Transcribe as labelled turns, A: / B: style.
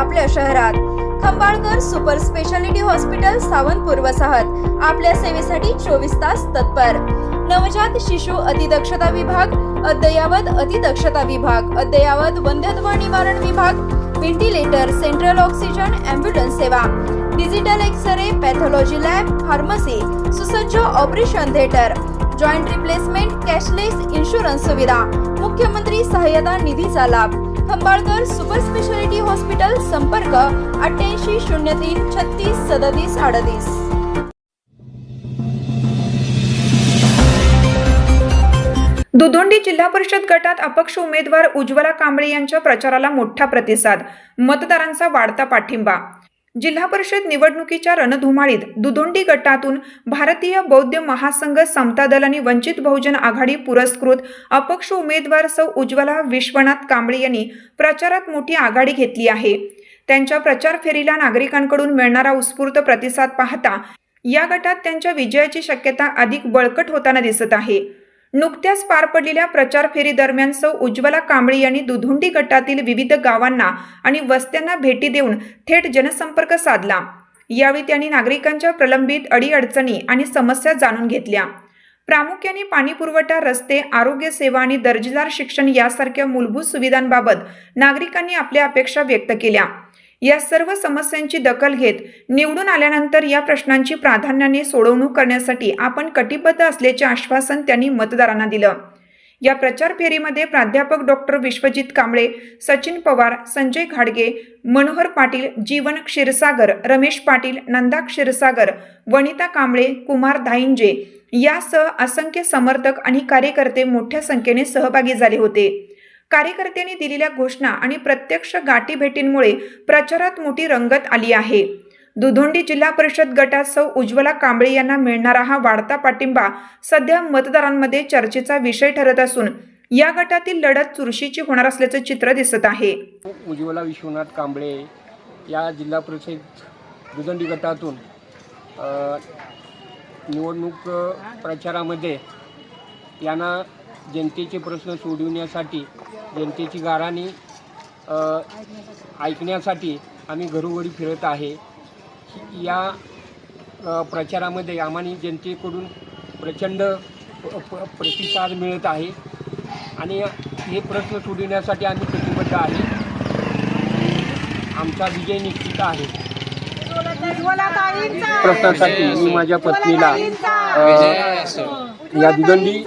A: आपल्या शहरात Khambalkar super speciality hospital Sawantpur वसाहत आपल्या सेवेसाठी 24 तास तत्पर। नवजात शिशु अतिदक्षता विभाग, अद्ययावत अतिदक्षता विभाग, अद्ययावत वंध्यत्व निवारण विभाग, व्हेंटिलेटर, सेंट्रल ऑक्सिजन, ॲम्ब्युलन्स सेवा, digital X-ray, pathology lab, pharmacy, सुसज्ज operation theatre, joint replacement, cashless insurance सुविधा, मुख्यमंत्री सहाय्यता निधीचा लाभ। खंबाळकर सुपर स्पेशालिटी हॉस्पिटल, संपर्क 88 03 36 37 38।
B: दुधोंडी जिल्हा परिषद गटात अपक्ष उमेदवार उज्ज्वला कांबळे यांच्या प्रचाराला मोठा प्रतिसाद, मतदारांचा वाढता पाठिंबा। जिल्हा परिषद निवडणुकीच्या रणधुमाळीत दुधोंडी गटातून भारतीय बौद्ध महासंघ समता दल आणि वंचित बहुजन आघाडी पुरस्कृत अपक्ष उमेदवार सौ उज्ज्वला विश्वनाथ कांबळे यांनी प्रचारात मोठी आघाडी घेतली आहे। त्यांच्या प्रचार फेरीला नागरिकांकडून मिळणारा उत्स्फूर्त प्रतिसाद पाहता या गटात त्यांच्या विजयाची शक्यता अधिक बळकट होताना दिसत आहे। नुकत्याच पार पडलेल्या प्रचार फेरी दरम्यान सौ उज्ज्वला कांबळे यांनी दुधोंडी गटातील विविध गावांना आणि वस्त्यांना भेटी देऊन थेट जनसंपर्क साधला। यावेळी त्यांनी नागरिकांच्या प्रलंबित अडीअडचणी आणि समस्या जाणून घेतल्या। प्रामुख्याने पाणी पुरवठा, रस्ते, आरोग्य सेवा आणि दर्जेदार शिक्षण यासारख्या मूलभूत सुविधांबाबत नागरिकांनी आपल्या अपेक्षा व्यक्त केल्या। या सर्व समस्यांची दखल घेत निवडून आल्यानंतर या प्रश्नांची प्राधान्याने सोडवणूक करण्यासाठी आपण कटिबद्ध असल्याचे आश्वासन त्यांनी मतदारांना दिलं। या प्रचार फेरीमध्ये प्राध्यापक डॉक्टर विश्वजित कांबळे, सचिन पवार, संजय घाडगे, मनोहर पाटील, जीवन क्षीरसागर, रमेश पाटील, नंदा क्षीरसागर, वनिता कांबळे, कुमार धाईंजे यासह असंख्य समर्थक आणि कार्यकर्ते मोठ्या संख्येने सहभागी झाले होते। कार्यकर्त्यांनी दिलेल्या घोषणा आणि प्रत्यक्ष गाठीभेटींमुळे प्रचारात मोठी रंगत आली आहे। दुधोंडी जिल्हा परिषद गटात सौ उज्ज्वला कांबळे यांना मिळणारा हा वाढता पाठिंबा सध्या मतदारांमध्ये चर्चेचा विषय ठरत असून या गटातील लढत चुरशीची होणार असल्याचं चित्र दिसत आहे।
C: उज्ज्वला विश्वनाथ कांबळे या जिल्हा परिषद दुधोंडी गटातून निवडणूक प्रचारामध्ये यांना जनतेचे प्रश्न सोडविण्यासाठी, जनतेची गाऱ्हाणी ऐकण्यासाठी आम्ही घरोघरी फिरत आहे। या प्रचारामध्ये आम्हाला जनतेकडून प्रचंड प्रतिसाद मिळत आहे आणि हे प्रश्न सोडविण्यासाठी आम्ही कटिबद्ध आहे। आमचा विजय निश्चित आहे। प्रश्नासाठी मी माझ्या पत्नीला या दुधोंडी